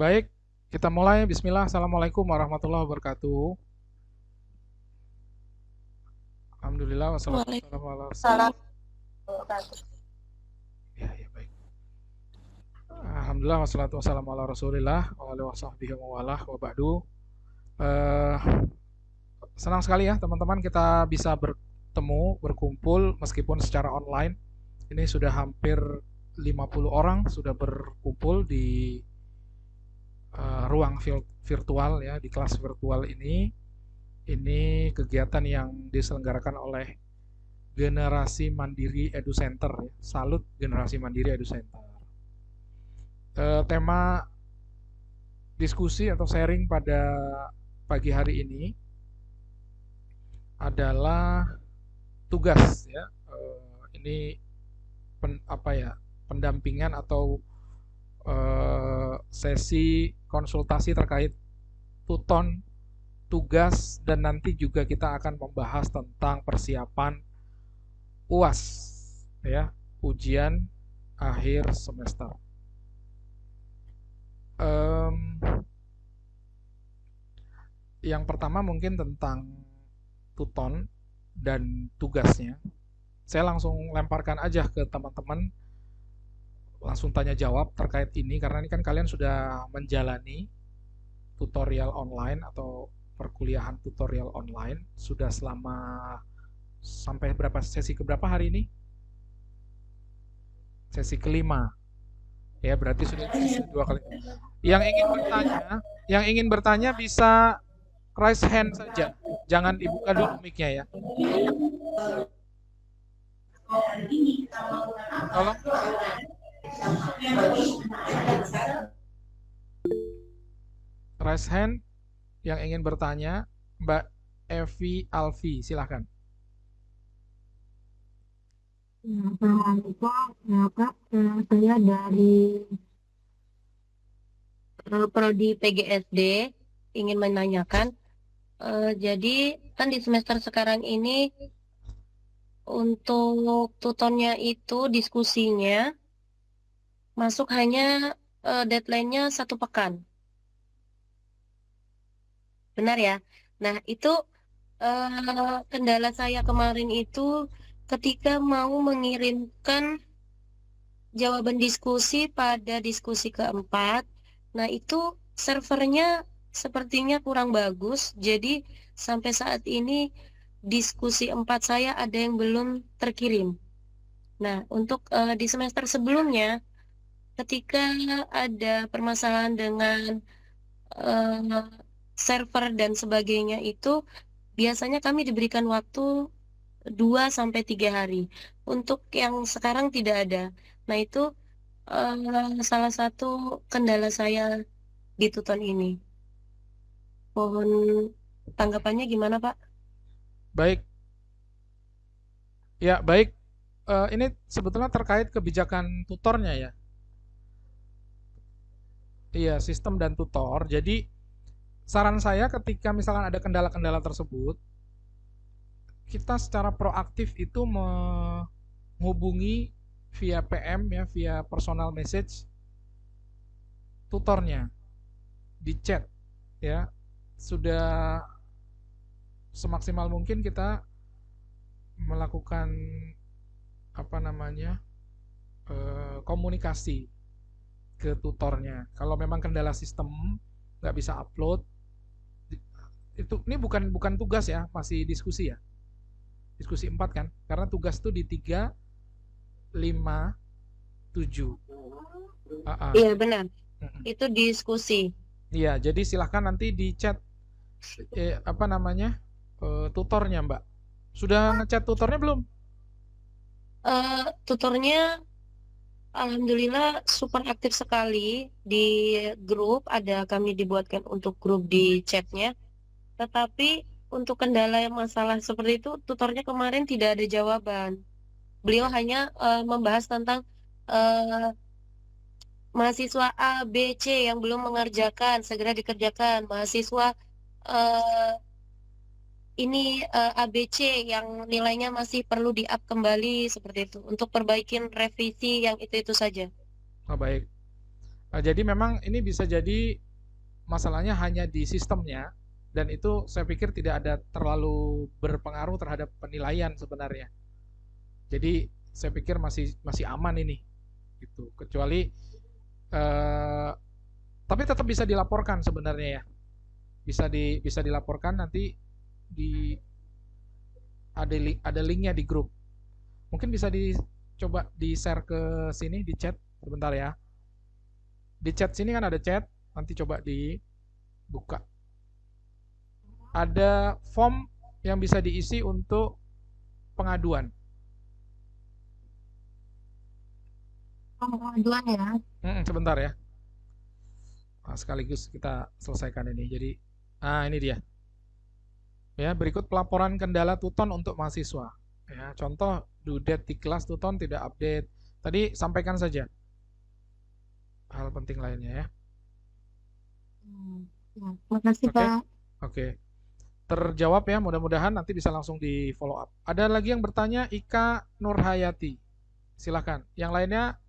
Baik, kita mulai. Bismillah. Assalamualaikum warahmatullahi wabarakatuh. Alhamdulillah wassalatu wassalamu ala Rasulillah. Waalaikumsalam wabarakatuh. Ya, ya baik. Alhamdulillah wassalatu wassalamu ala Rasulillah wa alihi wasahbihi wa walah wa ba'du. Eh, Senang sekali ya teman-teman kita bisa bertemu, berkumpul meskipun secara online. Ini sudah hampir 50 orang sudah berkumpul di ruang virtual ya, di kelas virtual ini. Ini kegiatan yang diselenggarakan oleh Generasi Mandiri Edu Center ya. Salut Generasi Mandiri Edu Center. Tema diskusi atau sharing pada pagi hari ini adalah tugas ya. Ini pendampingan atau sesi konsultasi terkait tuton tugas, dan nanti juga kita akan membahas tentang persiapan UAS ya, ujian akhir semester. Yang pertama mungkin tentang tuton dan tugasnya. Saya langsung lemparkan aja ke teman-teman, langsung tanya jawab terkait ini, karena ini kan kalian sudah menjalani tutorial online atau perkuliahan tutorial online sudah selama sampai berapa sesi, keberapa hari ini? Sesi kelima. Ya, berarti sudah dua kali. Yang ingin bertanya bisa raise hand saja. Jangan dibuka dulu mic-nya ya. Tolong raise hand yang ingin bertanya. Mbak Evi Alfi, silahkan. Assalamualaikum, ya Kak. Saya dari Prodi PGSD ingin menanyakan, jadi kan di semester sekarang ini untuk tutornya itu diskusinya masuk hanya deadline-nya 1 pekan. Benar ya? Nah, itu kendala saya kemarin itu ketika mau mengirimkan jawaban diskusi pada diskusi keempat. Nah, itu servernya sepertinya kurang bagus. Jadi, sampai saat ini diskusi 4 saya ada yang belum terkirim. Nah, untuk di semester sebelumnya, ketika ada permasalahan dengan server dan sebagainya itu, biasanya kami diberikan waktu 2 sampai 3 hari. Untuk yang sekarang tidak ada. Nah, itu salah satu kendala saya di tuton ini. Mohon tanggapannya gimana, Pak? Baik. Ya, baik. Ini sebetulnya terkait kebijakan tutornya ya. Iya, sistem dan tutor. Jadi, saran saya ketika misalkan ada kendala-kendala tersebut, kita secara proaktif itu menghubungi via PM ya, via personal message tutornya di chat ya. Sudah semaksimal mungkin kita melakukan komunikasi ke tutornya. Kalau memang kendala sistem nggak bisa upload, itu ini bukan tugas ya, masih diskusi ya. Diskusi 4 kan? Karena tugas tuh di 3, 5, 7. Iya, benar. Itu diskusi. Iya, jadi silahkan nanti di chat tutornya Mbak. Sudah ngechat tutornya belum? Tutornya alhamdulillah super aktif sekali di grup. Ada kami dibuatkan untuk grup di chatnya. Tetapi untuk kendala yang masalah seperti itu, tutornya kemarin tidak ada jawaban. Beliau hanya membahas tentang mahasiswa A, B, C yang belum mengerjakan, segera dikerjakan. Mahasiswa ini A, B, C yang nilainya masih perlu di-up kembali, seperti itu. Untuk perbaikin revisi yang itu saja. Oh, baik. Jadi memang ini bisa jadi masalahnya hanya di sistemnya, dan itu saya pikir tidak ada terlalu berpengaruh terhadap penilaian sebenarnya. Jadi saya pikir masih masih aman ini, gitu. Kecuali eh, tapi tetap bisa dilaporkan sebenarnya ya. Bisa dilaporkan nanti di ada linknya di grup. Mungkin bisa dicoba di share ke sini di chat sebentar ya. Di chat sini kan ada chat, nanti coba dibuka. Ada form yang bisa diisi untuk pengaduan. Pengaduan ya. Sebentar ya. Nah, sekaligus kita selesaikan ini. Jadi, ini dia. Ya, berikut pelaporan kendala Tuton untuk mahasiswa. Ya, contoh due date di kelas Tuton tidak update. Tadi sampaikan saja hal penting lainnya ya. Ya, makasih Oke, Pak. oke. Terjawab ya, mudah-mudahan nanti bisa langsung di follow up. Ada lagi yang bertanya, Ika Nurhayati. Silakan. Yang lainnya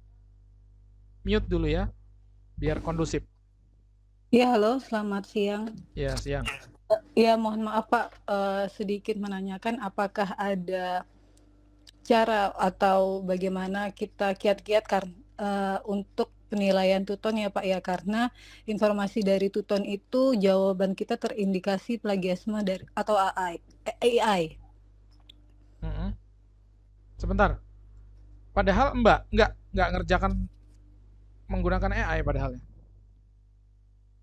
mute dulu ya, biar kondusif. Ya, halo, selamat siang. Ya, siang. Ya, mohon maaf Pak, sedikit menanyakan apakah ada cara atau bagaimana kita kiat-kiat untuk penilaian Tuton ya Pak ya, karena informasi dari Tuton itu jawaban kita terindikasi plagiasme dari atau AI. Sebentar. Padahal Mbak nggak ngerjakan menggunakan AI padahal ya.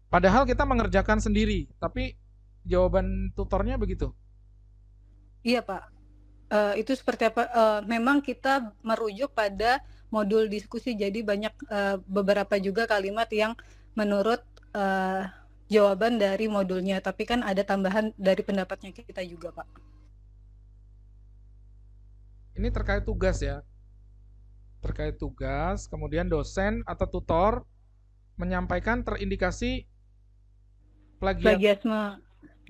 Padahal kita mengerjakan sendiri, tapi jawaban tutornya begitu. Iya Pak, itu seperti apa? Memang kita merujuk pada modul diskusi, jadi banyak beberapa juga kalimat yang menurut jawaban dari modulnya, tapi kan ada tambahan dari pendapatnya kita juga Pak. Ini terkait tugas ya. Terkait tugas, kemudian dosen atau tutor menyampaikan terindikasi Plagiasme,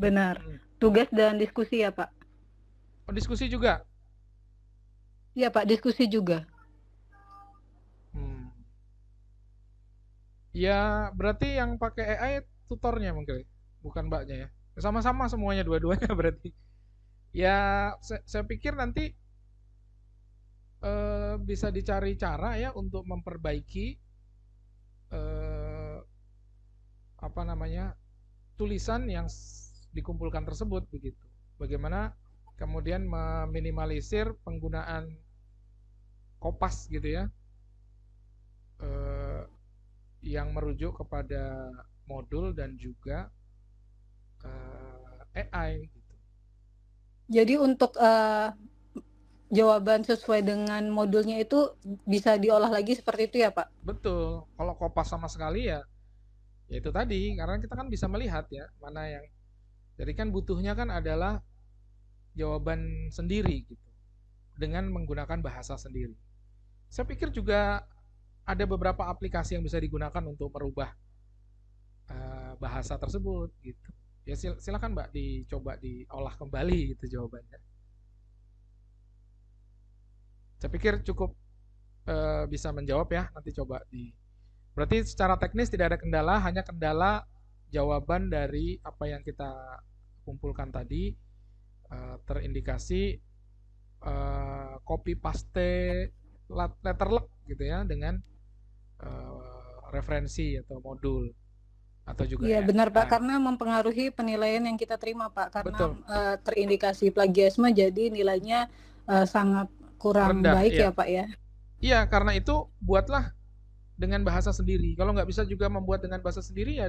benar. Tugas dan diskusi ya Pak? Oh, diskusi juga? Iya Pak, diskusi juga. Ya, berarti yang pakai AI tutornya mungkin, bukan mbaknya ya. Sama-sama semuanya dua-duanya berarti. Ya, saya pikir nanti bisa dicari cara ya untuk memperbaiki apa namanya tulisan yang dikumpulkan tersebut begitu. Bagaimana kemudian meminimalisir penggunaan kopas gitu ya, yang merujuk kepada modul dan juga AI gitu. Jadi untuk jawaban sesuai dengan modulnya itu bisa diolah lagi seperti itu ya Pak? Betul. Kalau kopas sama sekali ya itu tadi, karena kita kan bisa melihat ya mana yang, jadi kan butuhnya kan adalah jawaban sendiri gitu dengan menggunakan bahasa sendiri. Saya pikir juga ada beberapa aplikasi yang bisa digunakan untuk merubah bahasa tersebut gitu. Ya silakan Mbak dicoba diolah kembali gitu jawabannya. Saya pikir cukup bisa menjawab ya, nanti coba berarti secara teknis tidak ada kendala, hanya kendala jawaban dari apa yang kita kumpulkan tadi, terindikasi copy paste letterlock gitu ya dengan referensi atau modul atau juga Iya benar Pak, karena mempengaruhi penilaian yang kita terima Pak, karena terindikasi plagiasme jadi nilainya sangat kurang rendah, baik ya Pak ya. Iya, karena itu buatlah dengan bahasa sendiri. Kalau nggak bisa juga membuat dengan bahasa sendiri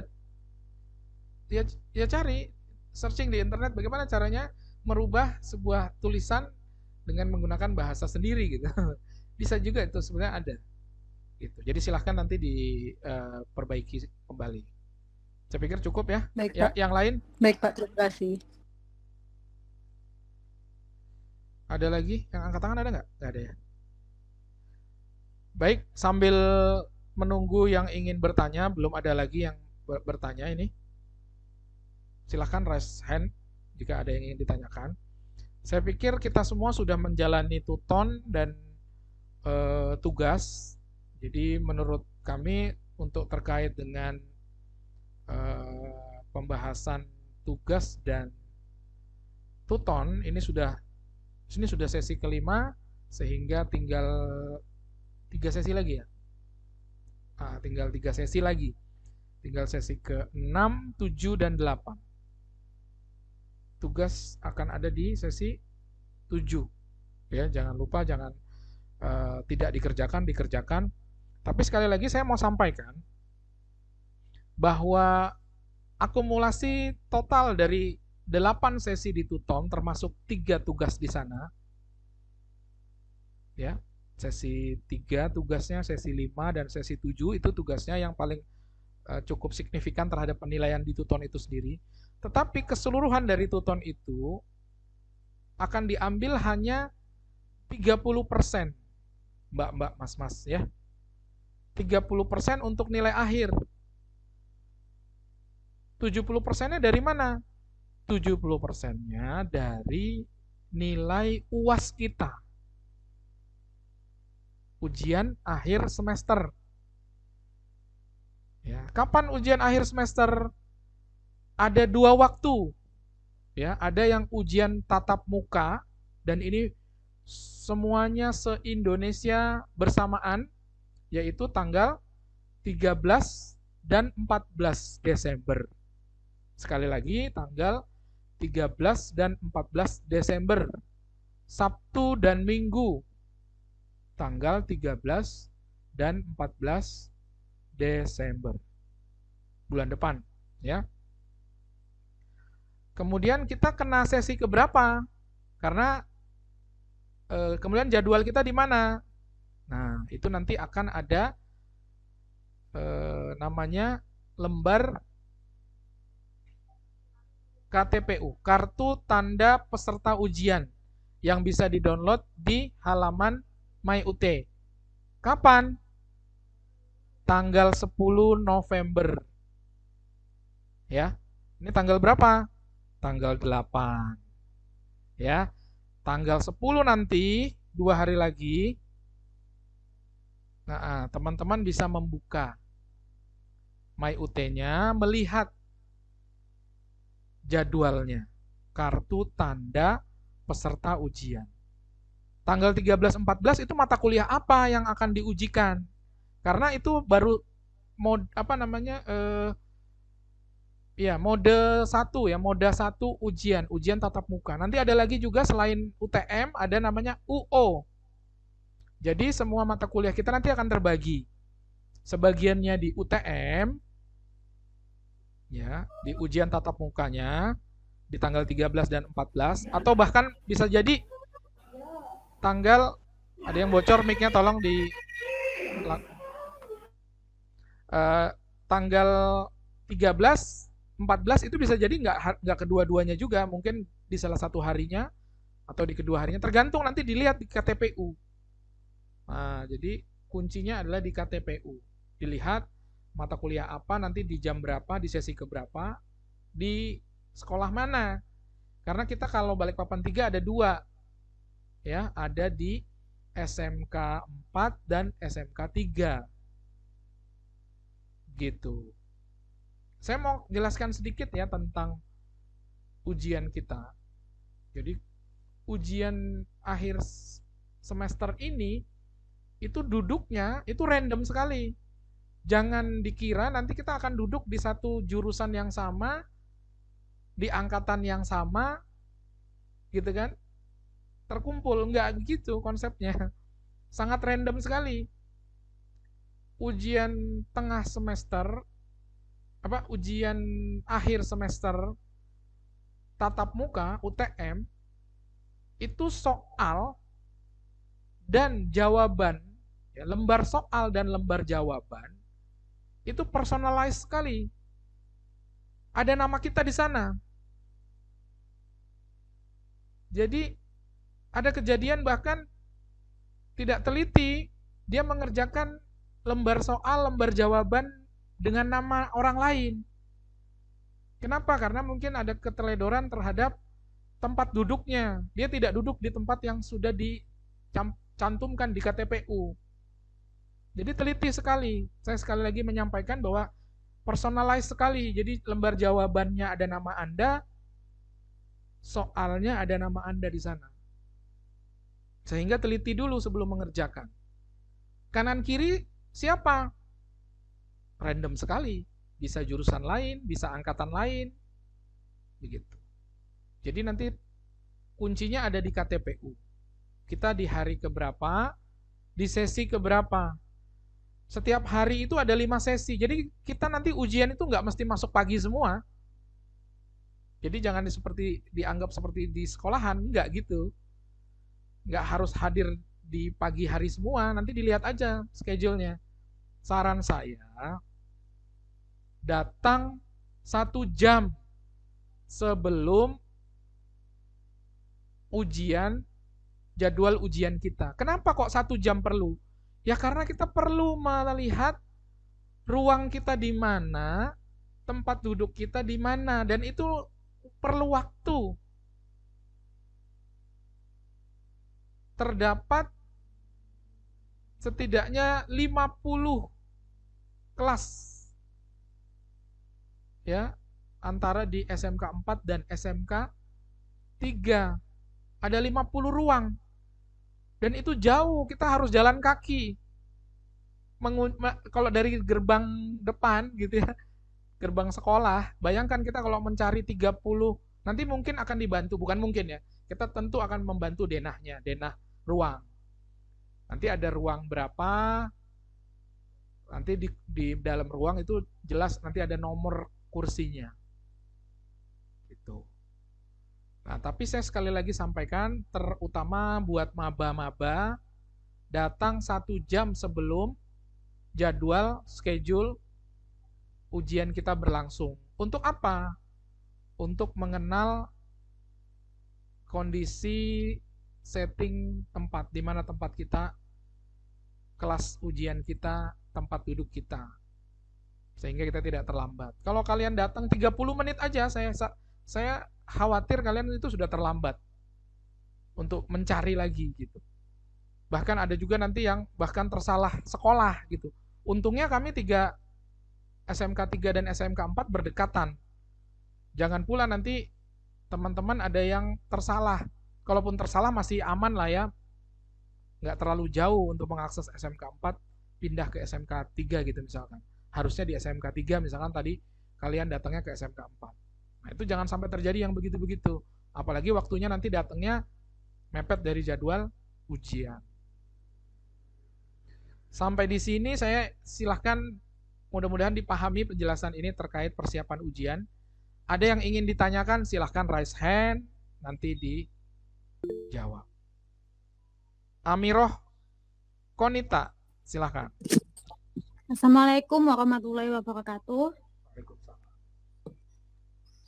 ya cari searching di internet bagaimana caranya merubah sebuah tulisan dengan menggunakan bahasa sendiri gitu. Bisa juga itu sebenarnya ada. Gitu. Jadi silahkan nanti diperbaiki kembali. Saya pikir cukup ya. Baik, ya Pak. Yang lain? Baik Pak, terima kasih. Ada lagi? Yang angkat tangan ada nggak? Nggak ada ya. Baik, sambil menunggu yang ingin bertanya, belum ada lagi yang bertanya ini. Silahkan raise hand jika ada yang ingin ditanyakan. Saya pikir kita semua sudah menjalani tuton dan tugas. Jadi menurut kami untuk terkait dengan pembahasan tugas dan tuton ini sudah sesi kelima, sehingga tinggal 3 sesi lagi ya. Tinggal 3 sesi lagi. Tinggal sesi ke-6, 7, dan 8. Tugas akan ada di sesi 7. Ya, jangan lupa, jangan tidak dikerjakan. Tapi sekali lagi saya mau sampaikan bahwa akumulasi total dari 8 sesi di Tuton termasuk 3 tugas di sana. Ya, sesi 3 tugasnya, sesi 5 dan sesi 7 itu tugasnya yang paling cukup signifikan terhadap penilaian di Tuton itu sendiri. Tetapi keseluruhan dari Tuton itu akan diambil hanya 30%, Mbak, Mas, ya. 30% untuk nilai akhir. 70%-nya dari mana? 70%-nya dari nilai UAS kita. Ujian akhir semester. Ya, kapan ujian akhir semester? Ada 2 waktu. Ya, ada yang ujian tatap muka dan ini semuanya se-Indonesia bersamaan, yaitu tanggal 13 dan 14 Desember. Sekali lagi, tanggal 13 dan 14 Desember. Sabtu dan Minggu, tanggal 13 dan 14 Desember. Bulan depan, ya. Kemudian kita kena sesi keberapa? Karena kemudian jadwal kita di mana? Nah, itu nanti akan ada namanya lembar KTPU, Kartu Tanda Peserta Ujian, yang bisa di-download di halaman MyUT. Kapan? Tanggal 10 November. Ya. Ini tanggal berapa? Tanggal 8. Ya. Tanggal 10 nanti, 2 hari lagi. Nah, teman-teman bisa membuka MyUT-nya, melihat jadwalnya. Kartu Tanda Peserta Ujian. Tanggal 13-14 itu mata kuliah apa yang akan diujikan? Karena itu baru mode mode 1 ya, mode 1 ujian tatap muka. Nanti ada lagi juga selain UTM ada namanya UO. Jadi semua mata kuliah kita nanti akan terbagi. Sebagiannya di UTM ya, di ujian tatap mukanya di tanggal 13 dan 14, atau bahkan bisa jadi tanggal, ada yang bocor mic-nya, tolong di tanggal 13, 14 itu bisa jadi nggak kedua-duanya juga, mungkin di salah satu harinya atau di kedua harinya, tergantung nanti dilihat di KTPU. Nah, jadi kuncinya adalah di KTPU. Dilihat mata kuliah apa nanti di jam berapa, di sesi keberapa, di sekolah mana. Karena kita kalau Balikpapan 3 ada 2. Ya, ada di SMK 4 dan SMK 3. Gitu. Saya mau jelaskan sedikit ya tentang ujian kita. Jadi ujian akhir semester ini itu duduknya itu random sekali. Jangan dikira nanti kita akan duduk di satu jurusan yang sama, di angkatan yang sama, gitu kan? Terkumpul, enggak begitu konsepnya. Sangat random sekali. Ujian tengah semester, ujian akhir semester tatap muka UTM itu soal dan jawaban, ya, lembar soal dan lembar jawaban itu personalized sekali. Ada nama kita di sana. Jadi ada kejadian bahkan tidak teliti, dia mengerjakan lembar soal, lembar jawaban dengan nama orang lain. Kenapa? Karena mungkin ada keteledoran terhadap tempat duduknya. Dia tidak duduk di tempat yang sudah dicantumkan di KTPU. Jadi teliti sekali. Saya sekali lagi menyampaikan bahwa personalize sekali. Jadi lembar jawabannya ada nama Anda, soalnya ada nama Anda di sana. Sehingga teliti dulu sebelum mengerjakan. Kanan kiri siapa? Random sekali. Bisa jurusan lain, bisa angkatan lain. Begitu. Jadi nanti kuncinya ada di KTPU. Kita di hari keberapa, di sesi keberapa. Setiap hari itu ada 5 sesi. Jadi kita nanti ujian itu nggak mesti masuk pagi semua. Jadi jangan dianggap seperti di sekolahan, nggak gitu. Nggak harus hadir di pagi hari semua, nanti dilihat aja schedule-nya. Saran saya, datang 1 jam sebelum ujian, jadwal ujian kita. Kenapa kok 1 jam perlu? Ya karena kita perlu melihat ruang kita di mana, tempat duduk kita di mana, dan itu perlu waktu. Terdapat setidaknya 50 kelas ya antara di SMK 4 dan SMK 3. Ada 50 ruang. Dan itu jauh, kita harus jalan kaki. Kalau dari gerbang depan gitu ya, gerbang sekolah, bayangkan kita kalau mencari 30, nanti mungkin akan dibantu, bukan mungkin ya. Kita tentu akan membantu denahnya, denah ruang. Nanti ada ruang berapa, nanti di dalam ruang itu jelas nanti ada nomor kursinya. Gitu. Nah, tapi saya sekali lagi sampaikan, terutama buat maba-maba, datang 1 jam sebelum jadwal, schedule ujian kita berlangsung. Untuk apa? Untuk mengenal kondisi setting tempat, di mana tempat kita, kelas ujian kita, tempat duduk kita. Sehingga kita tidak terlambat. Kalau kalian datang 30 menit aja, saya khawatir kalian itu sudah terlambat untuk mencari lagi gitu. Bahkan ada juga nanti yang bahkan tersalah sekolah gitu. Untungnya kami SMK 3 dan SMK 4 berdekatan. Jangan pula nanti teman-teman ada yang tersalah. Kalaupun tersalah masih aman lah ya. Nggak terlalu jauh untuk mengakses SMK 4 pindah ke SMK 3 gitu misalkan. Harusnya di SMK 3 misalkan tadi kalian datangnya ke SMK 4. Nah, itu jangan sampai terjadi yang begitu-begitu. Apalagi waktunya nanti datangnya mepet dari jadwal ujian. Sampai di sini saya silahkan, mudah-mudahan dipahami penjelasan ini terkait persiapan ujian. Ada yang ingin ditanyakan silahkan raise hand, nanti dijawab. Amiroh Konita, silahkan. Assalamualaikum warahmatullahi wabarakatuh.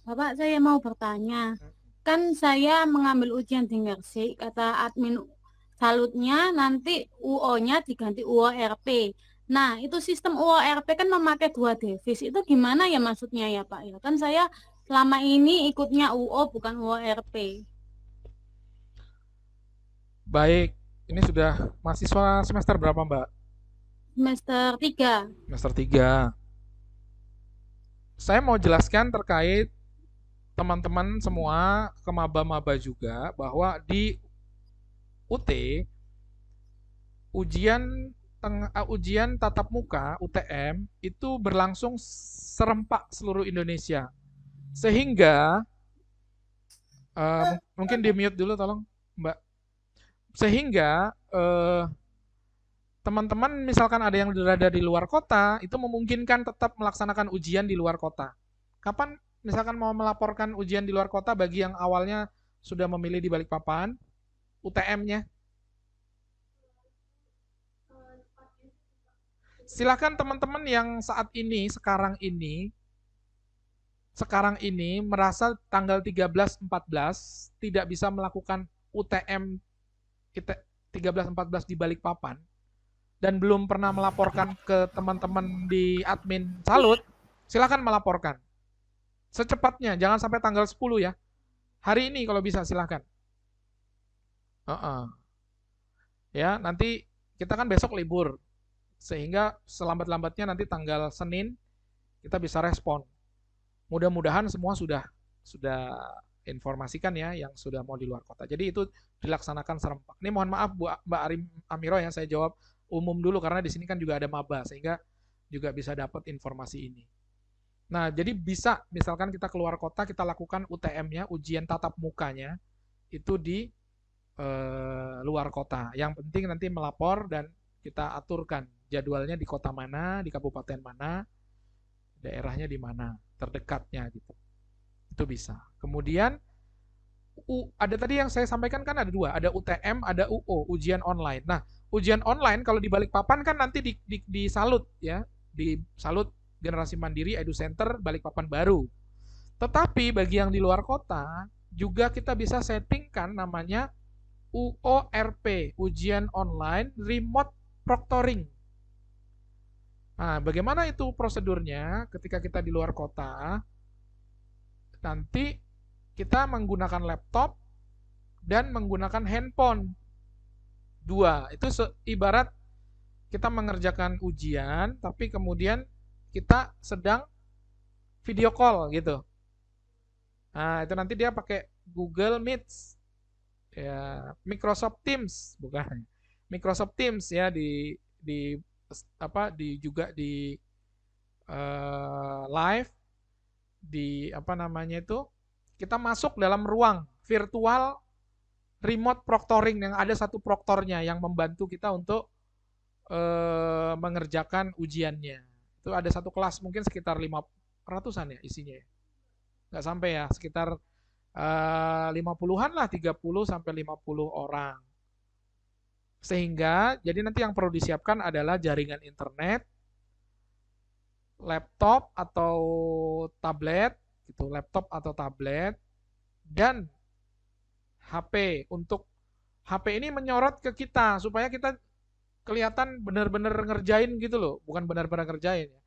Bapak, saya mau bertanya. Kan saya mengambil ujian di Ngersik, kata admin salutnya nanti UO-nya diganti UORP. Nah, itu sistem UORP kan memakai 2 devis. Itu gimana ya maksudnya ya Pak? Ya kan saya selama ini ikutnya UO bukan UORP. Baik, ini sudah mahasiswa semester berapa Mbak? Semester 3. Semester 3. Saya mau jelaskan terkait teman-teman semua, ke maba-maba juga, bahwa di UT ujian tatap muka UTM itu berlangsung serempak seluruh Indonesia. Sehingga mungkin di mute dulu tolong Mbak. Sehingga teman-teman misalkan ada yang berada di luar kota, itu memungkinkan tetap melaksanakan ujian di luar kota. Kapan misalkan mau melaporkan ujian di luar kota bagi yang awalnya sudah memilih di Balikpapan, UTM-nya? Silakan teman-teman yang saat ini, sekarang ini merasa tanggal 13-14 tidak bisa melakukan UTM 13-14 di Balikpapan dan belum pernah melaporkan ke teman-teman di admin Salut, silakan melaporkan. Secepatnya, jangan sampai tanggal 10 ya. Hari ini kalau bisa silakan. Ya, nanti kita kan besok libur. Sehingga selambat-lambatnya nanti tanggal Senin kita bisa respon. Mudah-mudahan semua sudah informasikan ya yang sudah mau di luar kota. Jadi itu dilaksanakan serempak. Ini mohon maaf Mbak Amiro ya, saya jawab umum dulu karena di sini kan juga ada maba sehingga juga bisa dapat informasi ini. Nah, jadi bisa misalkan kita keluar kota kita lakukan UTM-nya, ujian tatap mukanya itu di luar kota. Yang penting nanti melapor dan kita aturkan jadwalnya di kota mana, di kabupaten mana, daerahnya di mana, terdekatnya gitu. Itu bisa. Kemudian ada tadi yang saya sampaikan kan ada dua, ada UTM, ada UO, ujian online. Nah, ujian online kalau di Balikpapan kan nanti di Salut ya, di Salut Generasi Mandiri Edu Center Balikpapan baru. Tetapi bagi yang di luar kota juga kita bisa settingkan namanya UORP, ujian online remote proctoring. Nah, bagaimana itu prosedurnya ketika kita di luar kota? Nanti kita menggunakan laptop dan menggunakan handphone. Dua, itu ibarat kita mengerjakan ujian, tapi kemudian kita sedang video call gitu. Nah, itu nanti dia pakai Google Meet, ya, Microsoft Teams, bukan Microsoft Teams ya juga di live di kita masuk dalam ruang virtual remote proctoring yang ada satu proktornya yang membantu kita untuk mengerjakan ujiannya. Itu ada satu kelas mungkin sekitar 500-an ya isinya. Nggak sampai ya, sekitar 50-an lah, 30 sampai 50 orang. Sehingga jadi nanti yang perlu disiapkan adalah jaringan internet, laptop atau tablet gitu, dan HP. Untuk HP ini menyorot ke kita supaya kita kelihatan benar-benar ngerjain gitu loh, bukan benar-benar ngerjain ya.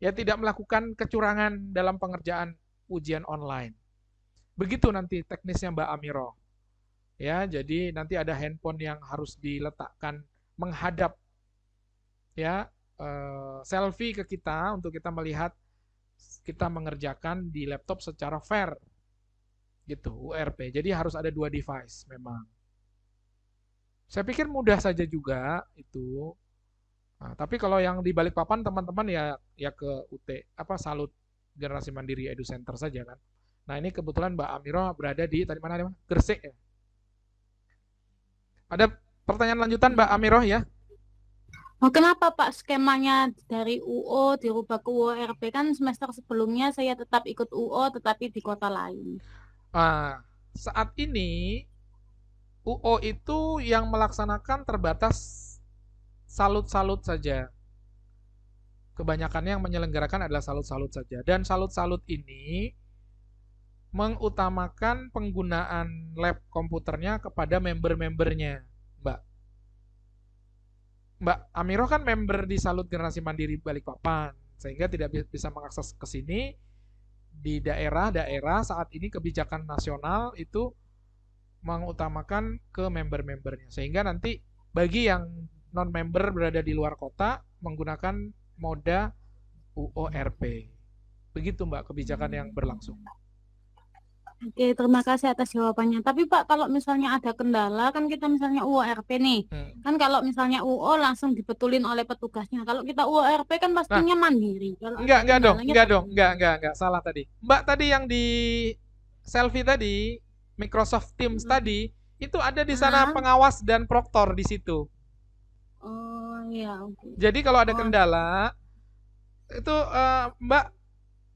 Ya tidak melakukan kecurangan dalam pengerjaan ujian online. Begitu nanti teknisnya Mbak Amiro. Ya, jadi nanti ada handphone yang harus diletakkan menghadap ya selfie ke kita untuk kita melihat kita mengerjakan di laptop secara fair gitu, URP. Jadi harus ada dua device memang. Saya pikir mudah saja juga itu. Nah, tapi kalau yang di Balikpapan teman-teman ya ke Salut Generasi Mandiri Edu Center saja kan. Nah, ini kebetulan Mbak Amiro berada di tadi mana? Gresik ya. Ada pertanyaan lanjutan Mbak Amiro ya? Oh, kenapa Pak skemanya dari UO dirubah ke UORP? Kan semester sebelumnya saya tetap ikut UO tetapi di kota lain. Saat ini UO itu yang melaksanakan terbatas salut-salut saja. Kebanyakannya yang menyelenggarakan adalah salut-salut saja. Dan salut-salut ini mengutamakan penggunaan lab komputernya kepada member-membernya, Mbak. Mbak Amiro kan member di Salut Generasi Mandiri Balikpapan, sehingga tidak bisa mengakses ke sini. Di daerah-daerah saat ini kebijakan nasional itu mengutamakan ke member-membernya, sehingga nanti bagi yang non-member berada di luar kota menggunakan moda UORP. Begitu Mbak kebijakan yang berlangsung. Oke, terima kasih atas jawabannya. Tapi Pak, kalau misalnya ada kendala, kan kita misalnya UORP nih. Kan kalau misalnya UO langsung dibetulin oleh petugasnya. Kalau kita UORP kan pastinya mandiri. Kalau enggak, salah tadi. Mbak tadi yang di selfie tadi, Microsoft Teams tadi, itu ada di sana pengawas dan proktor di situ. Oh, iya, oke. Jadi kalau ada kendala, itu Mbak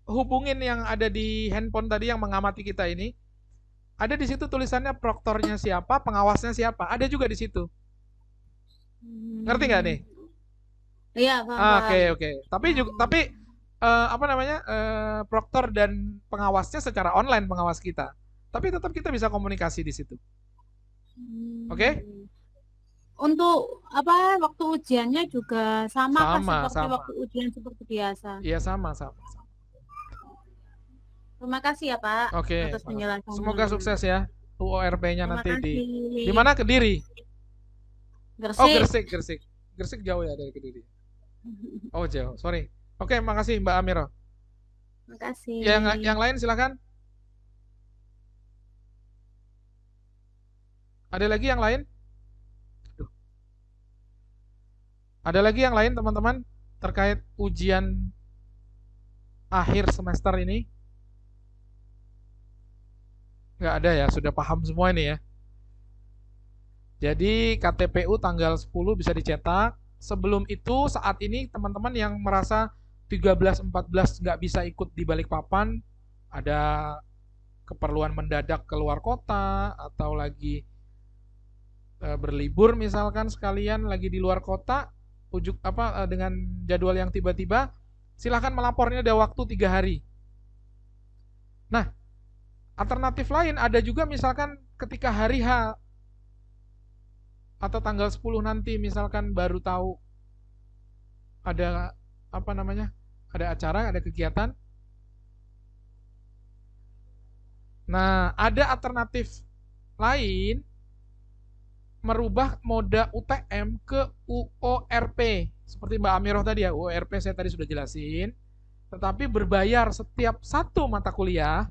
hubungin yang ada di handphone tadi yang mengamati kita ini. Ada di situ tulisannya proktornya siapa, pengawasnya siapa. Ada juga di situ. Ngerti nggak nih? Iya, Pak. Oke. Tapi proktor dan pengawasnya secara online pengawas kita. Tapi tetap kita bisa komunikasi di situ. Oke? Untuk waktu ujiannya juga sama seperti waktu ujian seperti biasa. Iya, sama. Terima kasih ya Pak atas penjelasannya. Semoga sukses ya UORP-nya nanti kasih. di mana? Kediri. Gresik. Oh, Gresik jauh ya dari Kediri. Oh, jauh. Sorry. Oke, makasih Mbak Amiro. Yang Makasih. lain silakan. Ada lagi yang lain? Aduh. Ada lagi yang lain teman-teman terkait ujian akhir semester ini? Nggak ada ya, sudah paham semua ini ya. Jadi KTPU tanggal 10 bisa dicetak. Sebelum itu saat ini teman-teman yang merasa 13 14 nggak bisa ikut di Balikpapan, ada keperluan mendadak keluar kota atau lagi berlibur misalkan sekalian lagi di luar kota dengan jadwal yang tiba-tiba, silahkan melapornya ada waktu 3 hari. Nah, alternatif lain ada juga misalkan ketika hari H atau tanggal 10 nanti misalkan baru tahu ada apa namanya? Ada acara, ada kegiatan. Nah, ada alternatif lain merubah moda UTM ke UORP. Seperti Mbak Amiroh tadi ya, UORP saya tadi sudah jelasin. Tetapi berbayar setiap satu mata kuliah,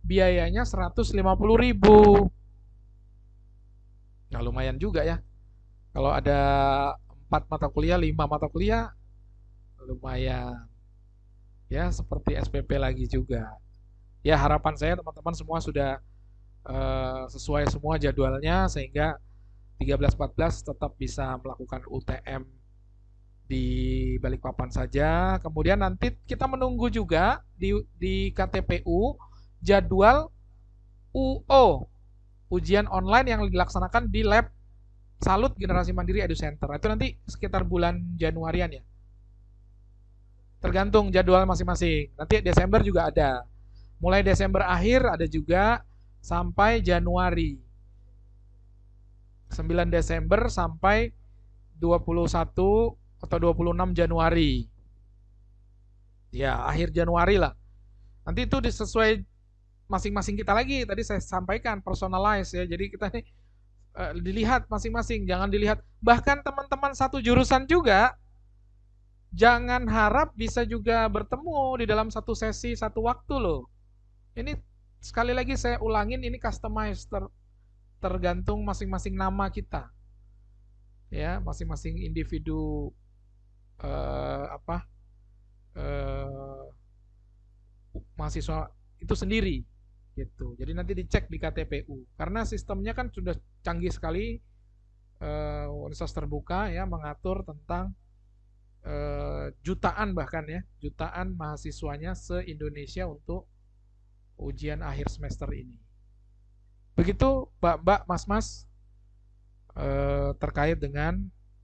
biayanya 150.000. Nah, lumayan juga ya. Kalau ada 4 mata kuliah, 5 mata kuliah, lumayan. Ya, seperti SPP lagi juga. Ya, harapan saya teman-teman semua sudah sesuai semua jadwalnya sehingga 13-14 tetap bisa melakukan UTM di Balikpapan saja. Kemudian nanti kita menunggu juga di KTPU jadwal UO, ujian online yang dilaksanakan di lab Salut Generasi Mandiri Edu Center. Itu nanti sekitar bulan Januarian ya. Tergantung jadwal masing-masing. Nanti Desember juga ada. Mulai Desember akhir ada juga sampai Januari. 9 Desember sampai 21 atau 26 Januari. Ya, akhir Januari lah. Nanti itu disesuai masing-masing kita lagi. Tadi saya sampaikan personalize ya. Jadi kita nih dilihat masing-masing, jangan dilihat bahkan teman-teman satu jurusan juga jangan harap bisa juga bertemu di dalam satu sesi satu waktu loh. Ini sekali lagi saya ulangin, ini customize tergantung masing-masing nama kita. Ya, masing-masing individu apa mahasiswa itu sendiri gitu. Jadi nanti dicek di KTPU karena sistemnya kan sudah canggih sekali, universitas terbuka ya, mengatur tentang jutaan bahkan ya, jutaan mahasiswanya se-Indonesia untuk ujian akhir semester ini. Begitu Mbak-mbak, Mas-mas, terkait dengan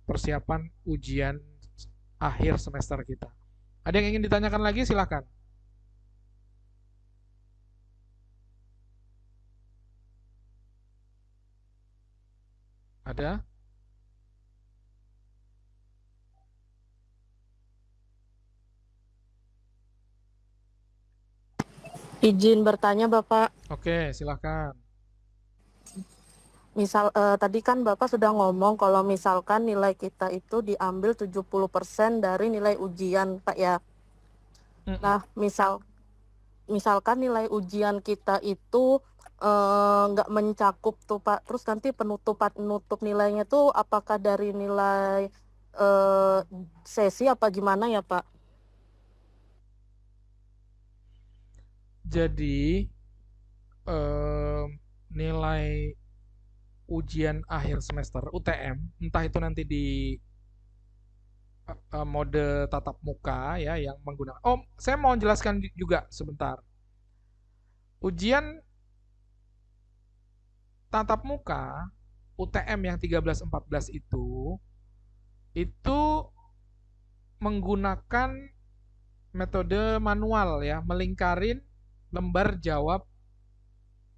persiapan ujian akhir semester kita. Ada yang ingin ditanyakan lagi? Silakan. Ada? Izin bertanya Bapak, Oke, silakan. tadi kan Bapak sudah ngomong kalau misalkan nilai kita itu diambil 70% dari nilai ujian, Pak ya. Nah, misalkan nilai ujian kita itu nggak mencakup tuh Pak, terus nanti penutup nilainya tuh apakah dari nilai sesi apa gimana ya Pak? Jadi nilai ujian akhir semester UTM, entah itu nanti di mode tatap muka ya yang menggunakan. Oh, saya mau jelaskan juga sebentar. Ujian tatap muka UTM yang 13-14 itu menggunakan metode manual ya, melingkarin lembar jawab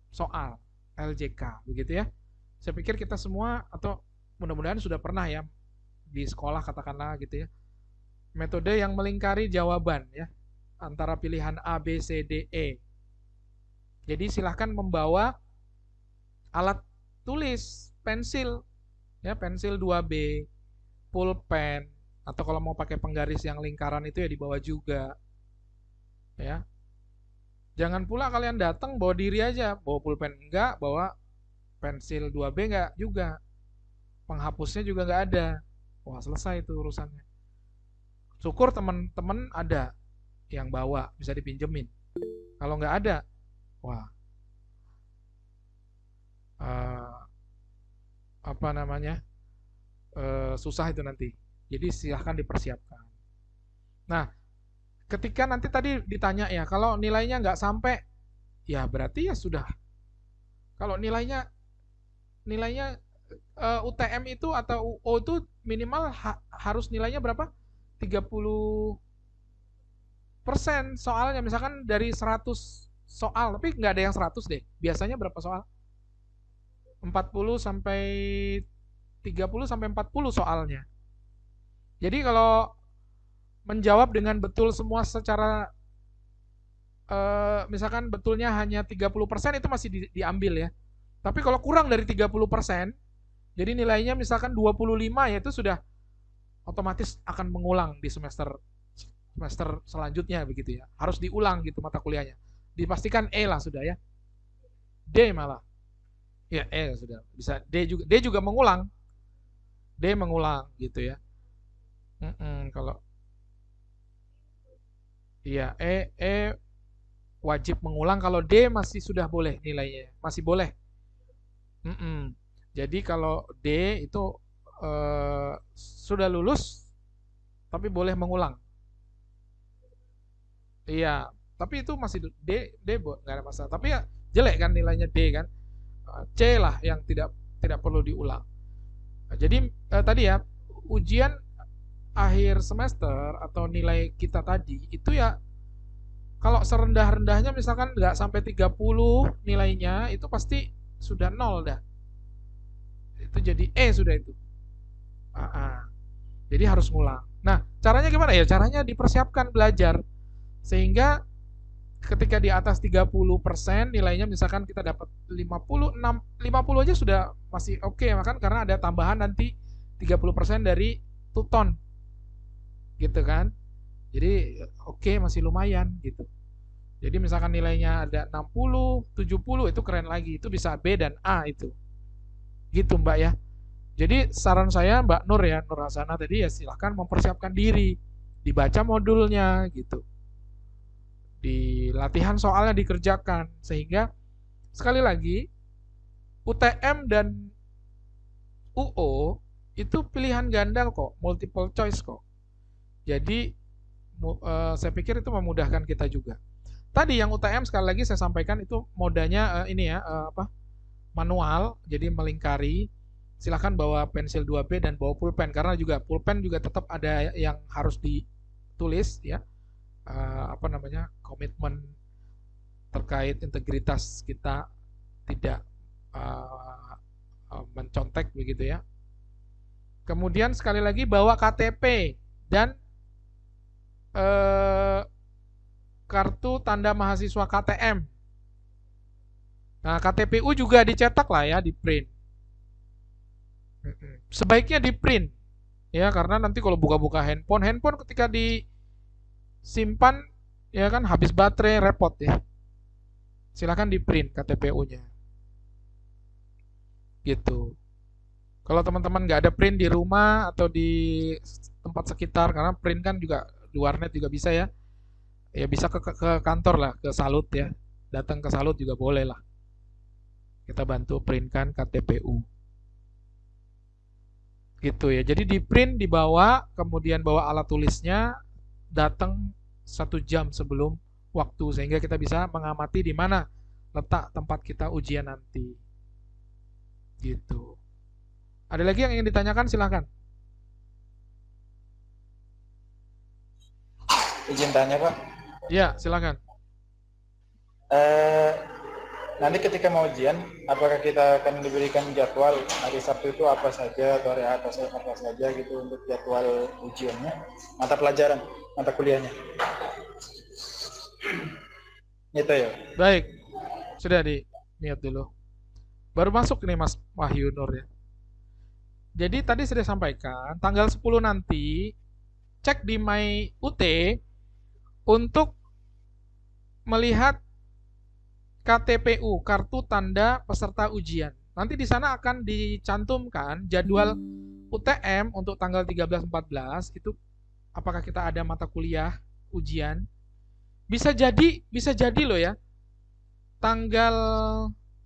soal LJK begitu ya. Saya pikir kita semua atau mudah-mudahan sudah pernah ya di sekolah katakanlah gitu ya. Metode yang melingkari jawaban ya antara pilihan A, B, C, D, E. Jadi silahkan membawa alat tulis, pensil ya, pensil 2B, pulpen, Atau kalau mau pakai penggaris yang lingkaran itu ya di bawah juga, ya. Jangan pula kalian datang bawa diri aja, bawa pulpen enggak, bawa pensil 2B enggak juga. Penghapusnya juga enggak ada. Wah, selesai itu urusannya. Syukur teman-teman ada yang bawa, bisa dipinjemin. Kalau enggak ada, wah, eh, apa namanya? Susah itu nanti. Jadi silahkan dipersiapkan. Nah, ketika nanti tadi ditanya ya, kalau nilainya nggak sampai, ya berarti ya sudah. Kalau nilainya UTM itu atau UO itu minimal harus nilainya berapa? 30% soalnya, misalkan dari 100 soal, tapi nggak ada yang 100 deh. Biasanya berapa soal? 40 sampai 30 sampai 40 soalnya. Jadi kalau menjawab dengan betul semua secara misalkan betulnya hanya 30% itu masih diambil ya. Tapi kalau kurang dari 30%, jadi nilainya misalkan 25 ya itu sudah otomatis akan mengulang di semester selanjutnya begitu ya. Harus diulang gitu mata kuliahnya. Dipastikan E lah sudah ya. D malah. Ya E sudah. Bisa D juga mengulang. D mengulang gitu ya. Kalau iya E wajib mengulang, kalau D masih sudah boleh nilainya, masih boleh. Jadi kalau D itu sudah lulus tapi boleh mengulang. Iya, tapi itu masih D nggak ada masalah. Tapi ya jelek kan nilainya D kan. C lah yang tidak perlu diulang. Jadi tadi ya ujian akhir semester atau nilai kita tadi itu ya kalau serendah-rendahnya misalkan nggak sampai 30 nilainya itu pasti sudah 0 dah. Itu jadi E sudah itu. Jadi harus ngulang. Nah, caranya gimana ya? Caranya dipersiapkan belajar. Sehingga ketika di atas 30% nilainya misalkan kita dapat 50 aja sudah masih oke, makan karena ada tambahan nanti 30% dari tuton. Gitu kan. Jadi oke, masih lumayan gitu. Jadi misalkan nilainya ada 60, 70 itu keren lagi. Itu bisa B dan A itu. Gitu Mbak ya. Jadi saran saya Mbak Nur ya, Nur Hasanah tadi ya silahkan mempersiapkan diri. Dibaca modulnya gitu. Di latihan soalnya dikerjakan. Sehingga sekali lagi UTM dan UO itu pilihan ganda kok, multiple choice kok. Jadi saya pikir itu memudahkan kita juga. Tadi yang UTM sekali lagi saya sampaikan itu modanya ini ya manual, jadi melingkari. Silahkan bawa pensil 2B dan bawa pulpen karena juga pulpen juga tetap ada yang harus ditulis ya. Apa namanya? Komitmen terkait integritas kita tidak mencontek begitu ya. Kemudian sekali lagi bawa KTP dan kartu tanda mahasiswa KTM. Nah, KTPU juga dicetak lah ya, di print. Sebaiknya di print ya, karena nanti kalau buka-buka handphone ketika disimpan ya kan habis baterai repot ya. Silakan di print KTPU-nya. Gitu. Kalau teman-teman nggak ada print di rumah atau di tempat sekitar, karena print kan juga di warnet juga bisa ya. Ya bisa ke kantor lah, ke Salut ya. Datang ke Salut juga boleh lah. Kita bantu printkan KTPU. Gitu ya. Jadi di print dibawa, kemudian bawa alat tulisnya, datang 1 jam sebelum waktu sehingga kita bisa mengamati di mana letak tempat kita ujian nanti. Gitu. Ada lagi yang ingin ditanyakan, silakan. Izin tanya Pak. Ya, silakan. Nanti ketika mau ujian, apakah kita akan diberikan jadwal hari Sabtu itu apa saja atau hari apa saja gitu untuk jadwal ujiannya, mata pelajaran, mata kuliahnya? Gitu ya. Baik, sudah diniat dulu. Baru masuk nih Mas Wahyu Nur ya. Jadi tadi sudah sampaikan, tanggal 10 nanti cek di My UT untuk melihat KTPU, kartu tanda peserta ujian. Nanti di sana akan dicantumkan jadwal UTM untuk tanggal 13-14 itu apakah kita ada mata kuliah ujian. Bisa jadi loh ya. Tanggal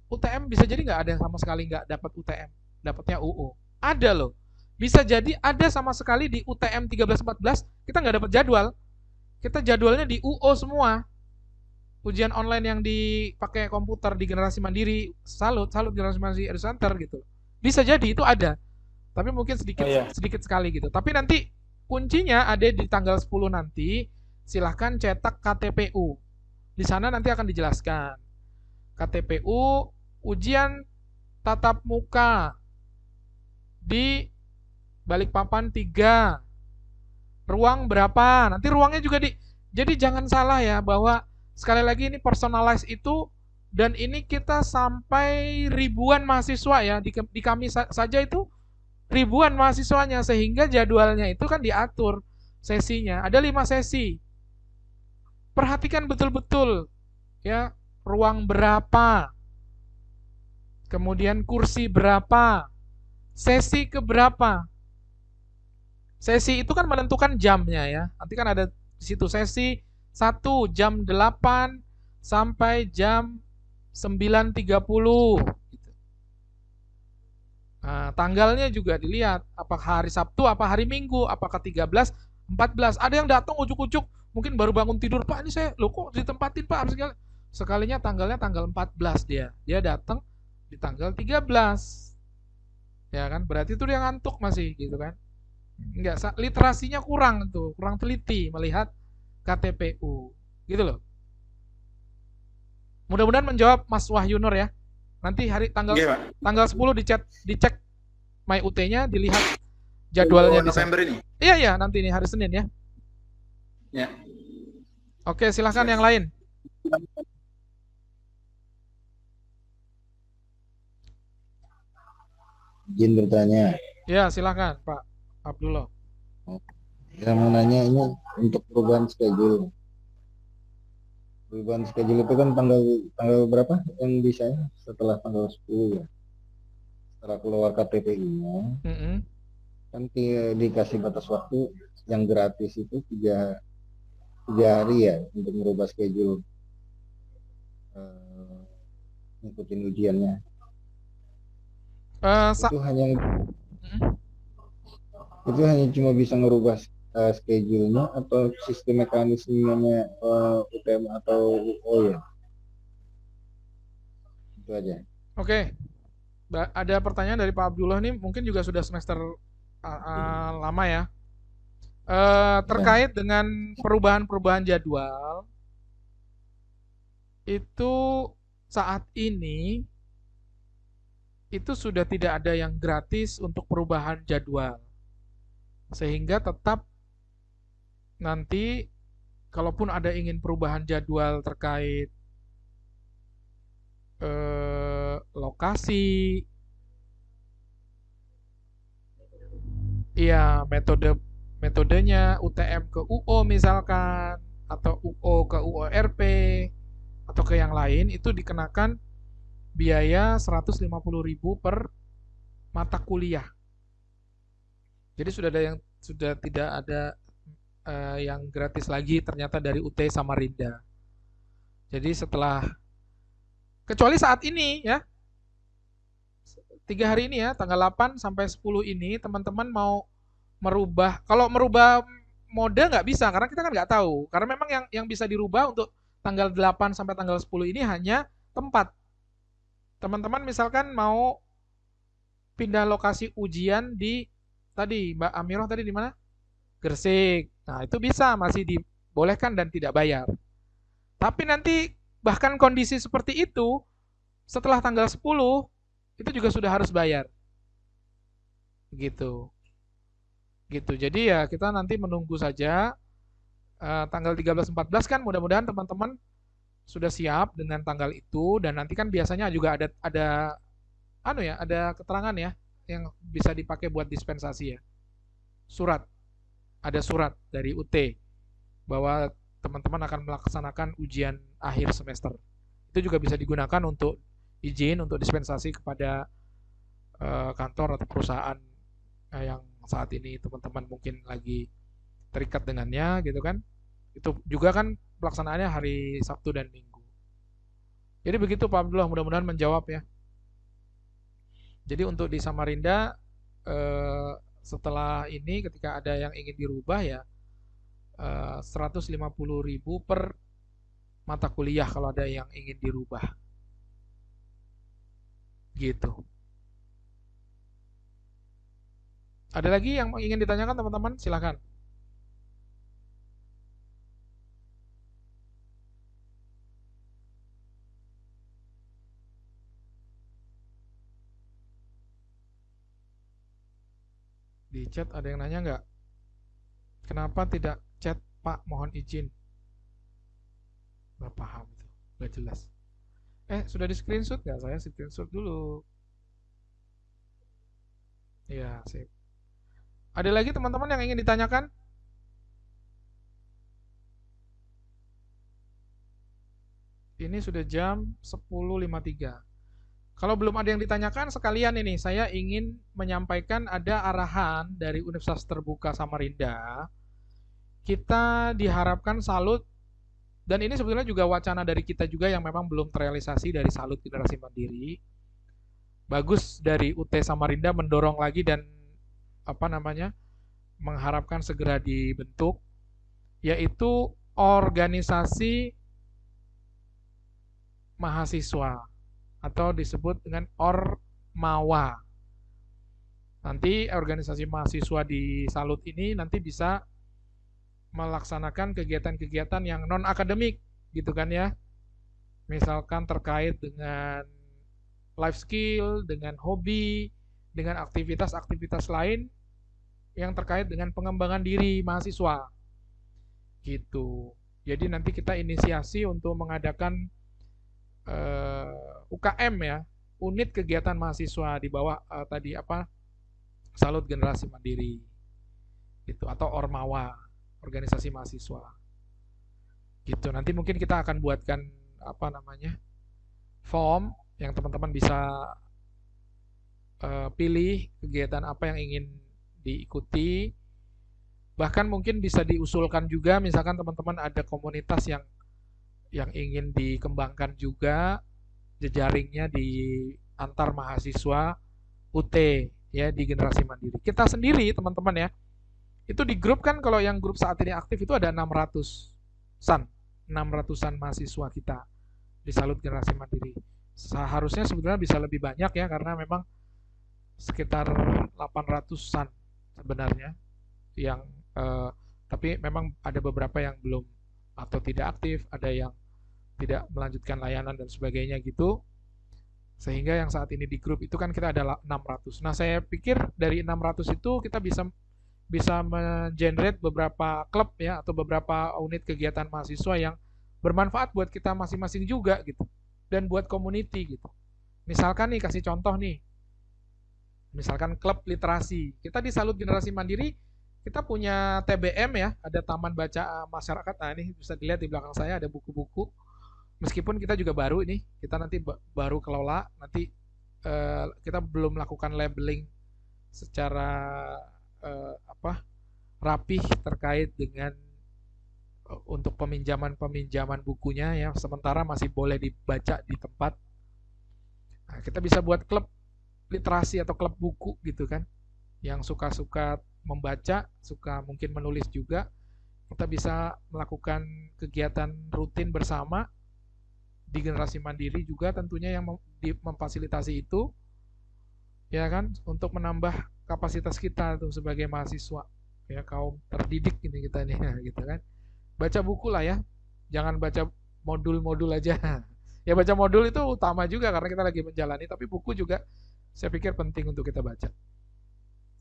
UTM bisa jadi nggak ada sama sekali nggak dapat UTM, dapatnya UO. Ada loh. Bisa jadi ada sama sekali di UTM 13-14 kita nggak dapat jadwal. Kita jadwalnya di UO semua. Ujian online yang dipakai komputer di generasi mandiri, salut generasi mandiri Center gitu. Bisa jadi itu ada. Tapi mungkin sedikit sekali gitu. Tapi nanti kuncinya ada di tanggal 10 nanti. Silahkan cetak KTPU. Di sana nanti akan dijelaskan. KTPU ujian tatap muka di Balikpapan 3. Ruang berapa? Nanti ruangnya juga jadi jangan salah ya bahwa sekali lagi ini personalize itu dan ini kita sampai ribuan mahasiswa ya di kami saja itu ribuan mahasiswanya sehingga jadwalnya itu kan diatur sesinya. Ada 5 sesi. Perhatikan betul-betul ya, ruang berapa, kemudian kursi berapa, sesi keberapa. Sesi itu kan menentukan jamnya ya. Nanti kan ada di situ sesi 1 jam 8 sampai jam 9.30 gitu. Nah, tanggalnya juga dilihat apakah hari Sabtu, apa hari Minggu, apakah 13, 14. Ada yang datang ujuk-ujuk mungkin baru bangun tidur, Pak ini saya loh kok ditempatin Pak, sekalinya tanggalnya tanggal 14 dia datang di tanggal 13 ya kan, berarti itu dia ngantuk masih gitu kan, enggak, literasinya kurang tuh, kurang teliti melihat KTPU gitu loh. Mudah-mudahan menjawab Mas Wahyu Nur ya. Nanti hari tanggal 10 dicek My UT-nya, dilihat jadwalnya di November ini. Iya nanti ini hari Senin ya. Ya. Oke, silakan yang lain. Izin bertanya. Ya, silakan Pak Abdullah. Saya mau nanya ini untuk perubahan schedule. Perubahan schedule itu kan tanggal berapa yang bisa setelah tanggal 10 ya? Setelah keluar KTPI-nya, kan dikasih batas waktu yang gratis itu 3 hari ya untuk merubah schedule, ngikutin ujiannya. Itu hanya cuma bisa ngerubah schedule-nya atau sistem mekanismenya UTM atau UO ya? Itu aja. Oke. Ada pertanyaan dari Pak Abdullah nih, mungkin juga sudah semester lama ya. Terkait dengan perubahan-perubahan jadwal itu saat ini itu sudah tidak ada yang gratis untuk perubahan jadwal, sehingga tetap nanti kalaupun ada ingin perubahan jadwal terkait lokasi, ya metodenya UTM ke UO misalkan, atau UO ke UORP atau ke yang lain, itu dikenakan biaya 150.000 per mata kuliah. Jadi sudah tidak ada yang gratis lagi ternyata dari UT Samarinda. Jadi kecuali saat ini ya, 3 hari ini ya, tanggal 8 sampai 10 ini teman-teman mau merubah, kalau merubah mode nggak bisa karena kita kan nggak tahu, karena memang yang bisa dirubah untuk tanggal 8 sampai tanggal 10 ini hanya tempat. Teman-teman misalkan mau pindah lokasi ujian di tadi Mbak Amirah tadi di mana? Gresik. Nah, itu bisa, masih dibolehkan dan tidak bayar. Tapi nanti bahkan kondisi seperti itu setelah tanggal 10 itu juga sudah harus bayar. Gitu. Jadi ya kita nanti menunggu saja tanggal 13-14 kan, mudah-mudahan teman-teman sudah siap dengan tanggal itu, dan nanti kan biasanya juga ada keterangan ya yang bisa dipakai buat dispensasi ya. Surat ada surat dari UT bahwa teman-teman akan melaksanakan ujian akhir semester. Itu juga bisa digunakan untuk izin, untuk dispensasi kepada kantor atau perusahaan yang saat ini teman-teman mungkin lagi terikat dengannya gitu kan. Itu juga kan pelaksanaannya hari Sabtu dan Minggu. Jadi begitu Pak Abdullah, mudah-mudahan menjawab ya. Jadi untuk di Samarinda setelah ini ketika ada yang ingin dirubah ya 150.000 per mata kuliah kalau ada yang ingin dirubah. Gitu. Ada lagi yang ingin ditanyakan teman-teman? Silakan. Di chat ada yang nanya nggak? Kenapa tidak chat Pak, mohon izin? Nggak paham itu, nggak jelas. Sudah di screenshot nggak? Saya screenshot dulu. Ya, sip. Ada lagi teman-teman yang ingin ditanyakan? Ini sudah jam 10.53. Kalau belum ada yang ditanyakan, sekalian ini saya ingin menyampaikan ada arahan dari Universitas Terbuka Samarinda. Kita diharapkan salut, dan ini sebetulnya juga wacana dari kita juga yang memang belum terrealisasi dari salut generasi mandiri. Bagus dari UT Samarinda mendorong lagi dan mengharapkan segera dibentuk, yaitu organisasi mahasiswa atau disebut dengan Ormawa. Nanti organisasi mahasiswa di Salut ini nanti bisa melaksanakan kegiatan-kegiatan yang non-akademik gitu kan ya. Misalkan terkait dengan life skill, dengan hobi, dengan aktivitas-aktivitas lain yang terkait dengan pengembangan diri mahasiswa. Gitu. Jadi nanti kita inisiasi untuk mengadakan UKM ya, unit kegiatan mahasiswa di bawah Salut Generasi Mandiri gitu, atau Ormawa, organisasi mahasiswa gitu. Nanti mungkin kita akan buatkan form yang teman-teman bisa pilih kegiatan apa yang ingin diikuti. Bahkan mungkin bisa diusulkan juga, misalkan teman-teman ada komunitas yang ingin dikembangkan juga jejaringnya di antar mahasiswa UT ya di Generasi Mandiri. Kita sendiri teman-teman ya, itu di grup kan, kalau yang grup saat ini aktif itu ada 600-an mahasiswa kita di Salut Generasi Mandiri. Seharusnya sebenarnya bisa lebih banyak ya, karena memang sekitar 800-an sebenarnya yang tapi memang ada beberapa yang belum atau tidak aktif, ada yang tidak melanjutkan layanan dan sebagainya gitu. Sehingga yang saat ini di grup itu kan kita ada 600. Nah, saya pikir dari 600 itu kita bisa mengenerate beberapa klub ya, atau beberapa unit kegiatan mahasiswa yang bermanfaat buat kita masing-masing juga gitu, dan buat community gitu. Misalkan nih, kasih contoh nih, misalkan klub literasi. Kita di Salut Generasi Mandiri kita punya TBM ya, ada Taman Baca Masyarakat. Nah, ini bisa dilihat di belakang saya ada buku-buku. Meskipun kita juga baru ini, kita nanti baru kelola, nanti kita belum melakukan labeling secara rapih terkait dengan untuk peminjaman bukunya ya, sementara masih boleh dibaca di tempat. Nah, kita bisa buat klub literasi atau klub buku gitu kan, yang suka-suka membaca, suka mungkin menulis juga. Kita bisa melakukan kegiatan rutin bersama di Generasi Mandiri juga tentunya yang memfasilitasi itu ya kan, untuk menambah kapasitas kita tuh sebagai mahasiswa ya, kaum terdidik ini kita nih gitu kan. Baca buku lah ya, jangan baca modul-modul aja ya, baca modul itu utama juga karena kita lagi menjalani, tapi buku juga saya pikir penting untuk kita baca.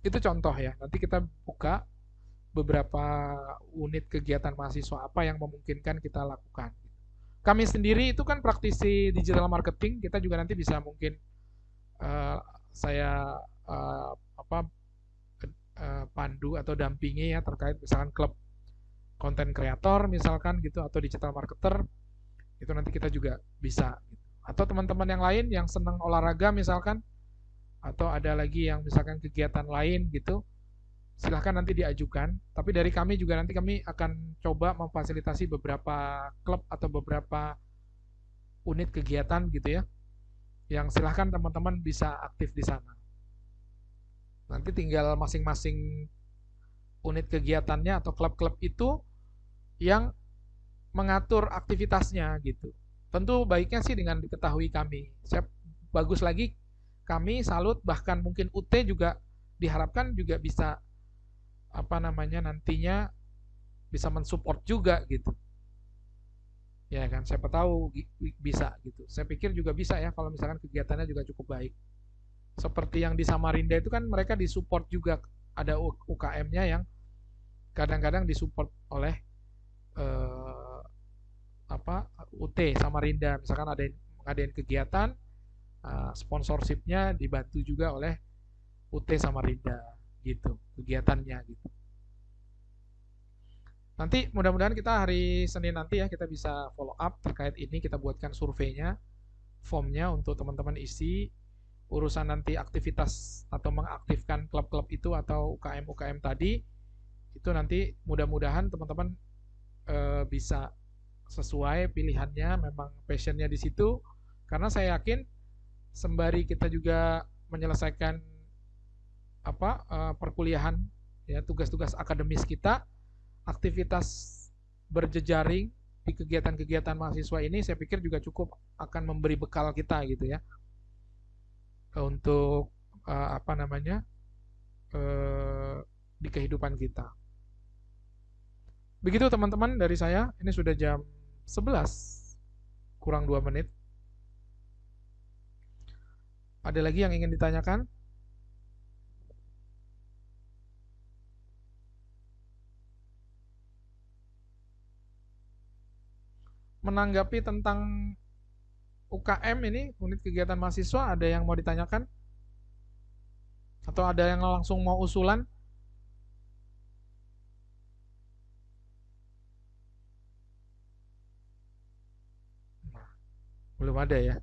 Itu contoh ya, nanti kita buka beberapa unit kegiatan mahasiswa apa yang memungkinkan kita lakukan. Kami sendiri itu kan praktisi digital marketing, kita juga nanti bisa mungkin saya pandu atau dampingi ya terkait misalkan klub konten kreator misalkan gitu atau digital marketer, itu nanti kita juga bisa gitu. Atau teman-teman yang lain yang senang olahraga misalkan, atau ada lagi yang misalkan kegiatan lain gitu, silahkan nanti diajukan. Tapi dari kami juga nanti kami akan coba memfasilitasi beberapa klub atau beberapa unit kegiatan gitu ya, yang silahkan teman-teman bisa aktif di sana. Nanti tinggal masing-masing unit kegiatannya atau klub-klub itu yang mengatur aktivitasnya gitu. Tentu baiknya sih dengan diketahui kami. Bagus lagi kami salut, bahkan mungkin UT juga diharapkan juga bisa nantinya bisa mensupport juga gitu. Ya kan, siapa tahu bisa gitu. Saya pikir juga bisa ya kalau misalkan kegiatannya juga cukup baik. Seperti yang di Samarinda itu kan mereka disupport juga, ada UKM-nya yang kadang-kadang disupport oleh UT Samarinda, misalkan ada ngadain kegiatan, sponsorshipnya dibantu juga oleh UT Samarinda gitu kegiatannya gitu. Nanti mudah-mudahan kita hari Senin nanti ya kita bisa follow up terkait ini, kita buatkan surveinya, formnya untuk teman-teman isi. Urusan nanti aktivitas atau mengaktifkan klub-klub itu atau UKM-UKM tadi, itu nanti mudah-mudahan teman-teman bisa sesuai pilihannya, memang passionnya di situ. Karena saya yakin sembari kita juga menyelesaikan perkuliahan ya, tugas-tugas akademis kita, aktivitas berjejaring di kegiatan-kegiatan mahasiswa ini saya pikir juga cukup akan memberi bekal kita gitu ya, untuk di kehidupan kita. Begitu teman-teman dari saya. Ini sudah jam 11 kurang 2 menit. Ada lagi yang ingin ditanyakan? Menanggapi tentang UKM ini, unit kegiatan mahasiswa, ada yang mau ditanyakan? Atau ada yang langsung mau usulan? Nah, belum ada ya.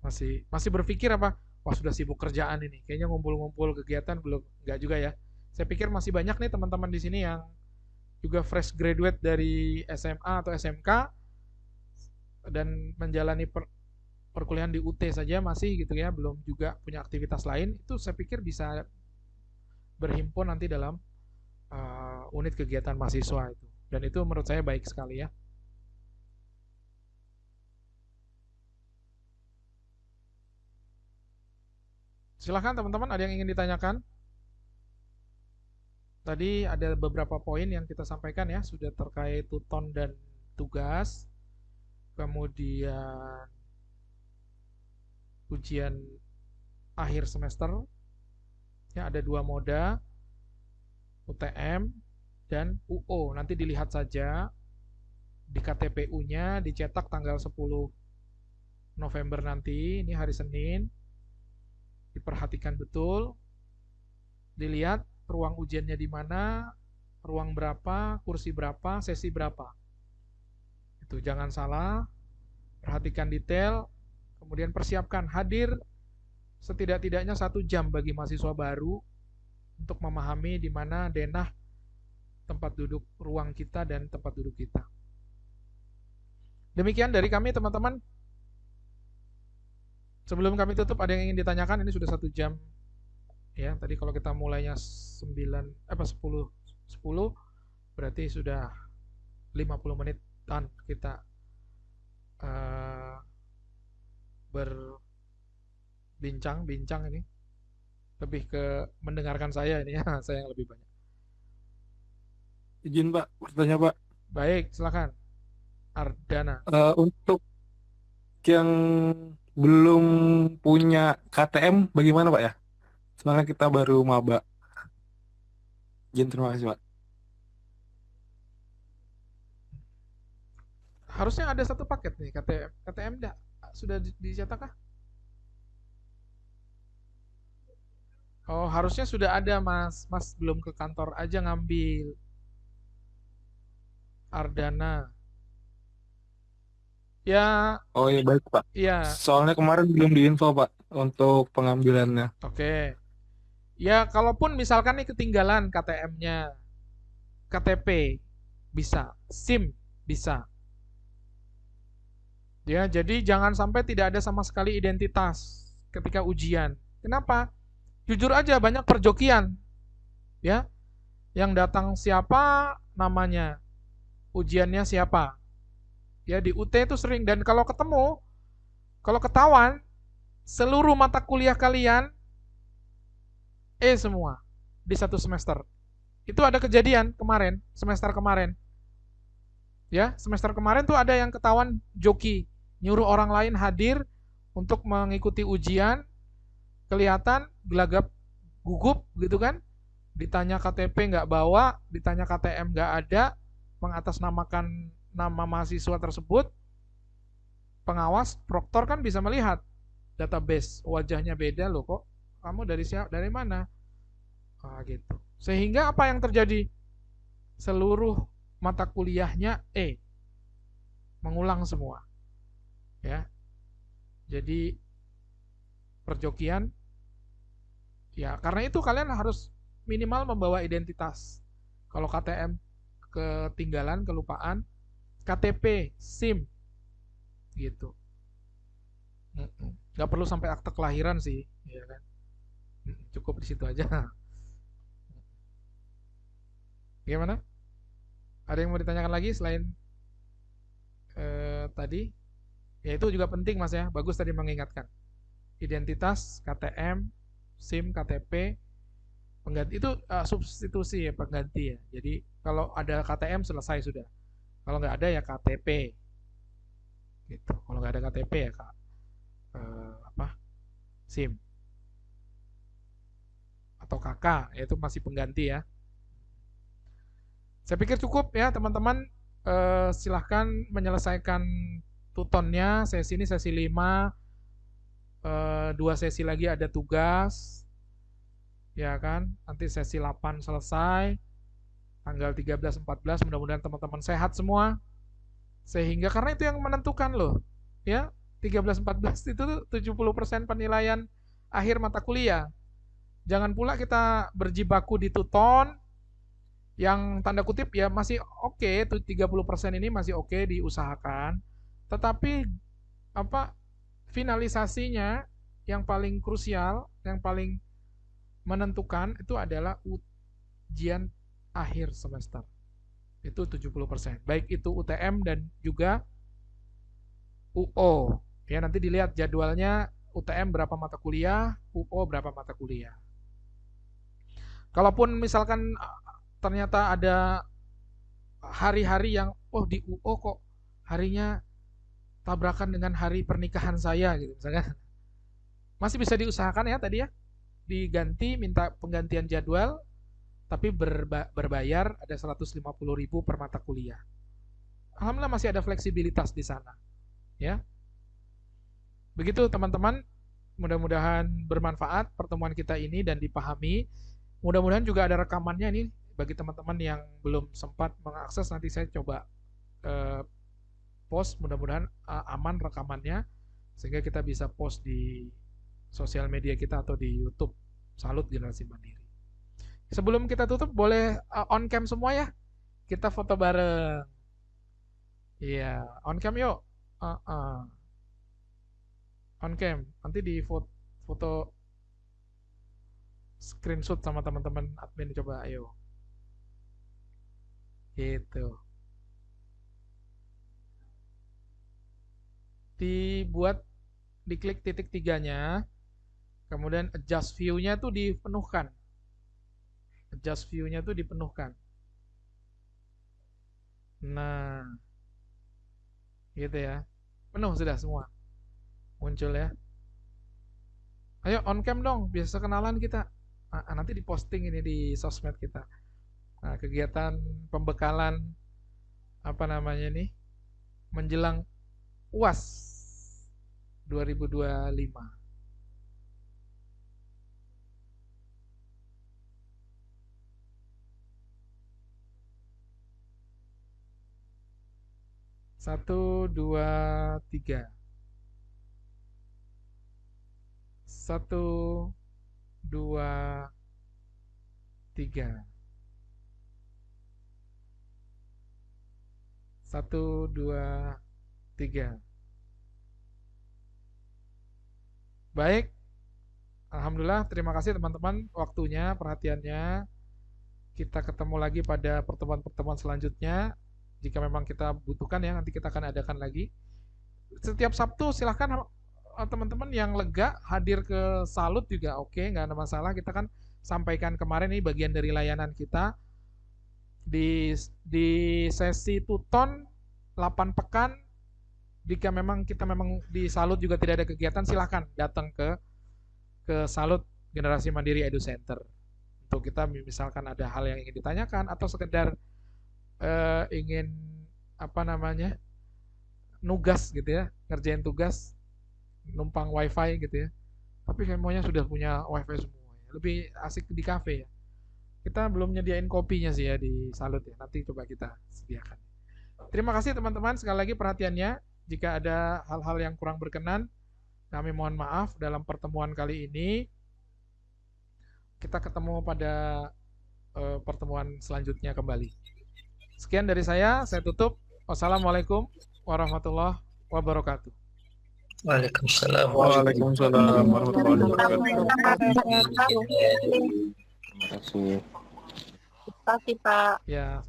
Masih berpikir apa? Wah, sudah sibuk kerjaan ini. Kayaknya ngumpul-ngumpul kegiatan belum, enggak juga ya. Saya pikir masih banyak nih teman-teman di sini yang juga fresh graduate dari SMA atau SMK dan menjalani perkuliahan di UT saja masih gitu ya, belum juga punya aktivitas lain. Itu saya pikir bisa berhimpun nanti dalam unit kegiatan mahasiswa itu. Dan itu menurut saya baik sekali ya. Silahkan teman-teman, ada yang ingin ditanyakan? Tadi ada beberapa poin yang kita sampaikan ya, sudah terkait tuton dan tugas, kemudian ujian akhir semester, ya ada 2 moda, UTM dan UO. Nanti dilihat saja di KTPU-nya, dicetak tanggal 10 November nanti, ini hari Senin. Diperhatikan betul, dilihat ruang ujiannya di mana, ruang berapa, kursi berapa, sesi berapa. Itu jangan salah, perhatikan detail, kemudian persiapkan hadir setidak-tidaknya 1 jam bagi mahasiswa baru untuk memahami di mana denah tempat duduk ruang kita dan tempat duduk kita. Demikian dari kami teman-teman. Sebelum kami tutup, ada yang ingin ditanyakan? Ini sudah 1 jam ya. Tadi kalau kita mulainya 10 berarti sudah 50 menitan kita berbincang-bincang ini. Lebih ke mendengarkan saya ini ya, saya yang lebih banyak. Izin Pak, bertanya Pak. Baik, silakan. Ardana. Untuk yang belum punya KTM bagaimana Pak ya? Sebenarnya kita baru maba. Izin, terima kasih Pak. Harusnya ada 1 paket nih KTM. KTM sudah dicetak kah? Oh, harusnya sudah ada, Mas. Mas belum ke kantor aja ngambil. Ardana. Ya, Oh iya baik Pak. iya. Soalnya kemarin belum diinfo Pak untuk pengambilannya. Oke. Ya, kalaupun misalkan nih ketinggalan KTM-nya, KTP bisa, SIM bisa. Ya, jadi jangan sampai tidak ada sama sekali identitas ketika ujian. Kenapa? Jujur aja banyak perjokian, ya. Yang datang siapa, namanya, ujiannya siapa. Ya, di UT itu sering, dan kalau ketemu, kalau ketahuan seluruh mata kuliah kalian E semua di satu semester. Itu ada kejadian kemarin, semester kemarin. Ya, semester kemarin tuh ada yang ketahuan joki, nyuruh orang lain hadir untuk mengikuti ujian, kelihatan gelagap gugup gitu kan. Ditanya KTP nggak bawa, ditanya KTM nggak ada, mengatasnamakan nama mahasiswa tersebut, pengawas, proktor kan bisa melihat database, wajahnya beda loh kok. Kamu dari siapa? Dari mana? Gitu. Sehingga apa yang terjadi? Seluruh mata kuliahnya mengulang semua. Ya. Jadi perjokian ya, karena itu kalian harus minimal membawa identitas. Kalau KTM ketinggalan, kelupaan, KTP, SIM gitu. Nggak perlu sampai akte kelahiran sih, ya kan? Cukup di situ aja. Gimana? Ada yang mau ditanyakan lagi selain tadi? Ya itu juga penting Mas ya. Bagus tadi mengingatkan. Identitas, KTM, SIM, KTP, pengganti itu substitusi ya, pengganti ya. Jadi kalau ada KTM selesai sudah. Kalau nggak ada ya KTP. Gitu. Kalau nggak ada KTP ya Kak, SIM atau KK, yaitu masih pengganti ya. Saya pikir cukup ya teman-teman. Silahkan menyelesaikan tutonnya. Sesi ini sesi 5. 2 sesi lagi ada tugas. Ya kan? Nanti sesi 8 selesai. Tanggal 13-14 mudah-mudahan teman-teman sehat semua. Sehingga karena itu yang menentukan loh. Ya, 13-14 itu 70% penilaian akhir mata kuliah. Jangan pula kita berjibaku di tuton yang tanda kutip ya masih oke, 30% ini masih oke diusahakan. Tetapi finalisasinya yang paling krusial, yang paling menentukan itu adalah ujian akhir semester. Itu 70%. Baik itu UTM dan juga UO. Ya, nanti dilihat jadwalnya UTM berapa mata kuliah, UO berapa mata kuliah. Kalaupun misalkan ternyata ada hari-hari yang di UO kok harinya tabrakan dengan hari pernikahan saya gitu misalkan. Masih bisa diusahakan ya tadi ya. Diganti, minta penggantian jadwal, tapi berbayar ada 150.000 per mata kuliah. Alhamdulillah masih ada fleksibilitas di sana. Ya. Begitu teman-teman, mudah-mudahan bermanfaat pertemuan kita ini dan dipahami. Mudah-mudahan juga ada rekamannya nih bagi teman-teman yang belum sempat mengakses, nanti saya coba post, mudah-mudahan aman rekamannya sehingga kita bisa post di sosial media kita atau di YouTube Salut Generasi Mandiri. Sebelum kita tutup boleh on cam semua ya, kita foto bareng. Iya, on cam yuk. On cam, nanti di foto screenshot sama teman-teman admin, coba ayo. Gitu. Dibuat, diklik titik 3-nya, kemudian adjust view-nya tuh dipenuhkan. Adjust view-nya tuh dipenuhkan. Nah, gitu ya. Penuh sudah semua. Muncul ya. Ayo on cam dong, biasa kenalan kita. Nanti diposting ini di sosmed kita. Nah, kegiatan pembekalan menjelang UAS 2025. 1, 2, 3. 1, 2, 3. 1, 2, 3. Baik. Alhamdulillah, terima kasih teman-teman waktunya, perhatiannya. Kita ketemu lagi pada pertemuan-pertemuan selanjutnya. Jika memang kita butuhkan ya, nanti kita akan adakan lagi. Setiap Sabtu silahkan teman-teman yang lega hadir ke Salut juga oke, nggak ada masalah. Kita kan sampaikan kemarin ini bagian dari layanan kita. Di sesi Tuton 8 pekan, jika memang kita di Salut juga tidak ada kegiatan, silahkan datang ke Salut Generasi Mandiri Edu Center. Untuk kita misalkan ada hal yang ingin ditanyakan atau sekedar ingin nugas gitu ya, ngerjain tugas, numpang wifi gitu ya. Tapi semuanya sudah punya wifi semua. Lebih asik di kafe ya. Kita belum nyediain kopinya sih ya di Salut ya. Nanti coba kita sediakan. Terima kasih teman-teman sekali lagi perhatiannya. Jika ada hal-hal yang kurang berkenan, kami mohon maaf dalam pertemuan kali ini. Kita ketemu pada pertemuan selanjutnya kembali. Sekian dari saya tutup. Wassalamualaikum warahmatullahi wabarakatuh. Waalaikumsalam. Waalaikumsalam warahmatullahi wabarakatuh. Terima kasih, Pak. Ya.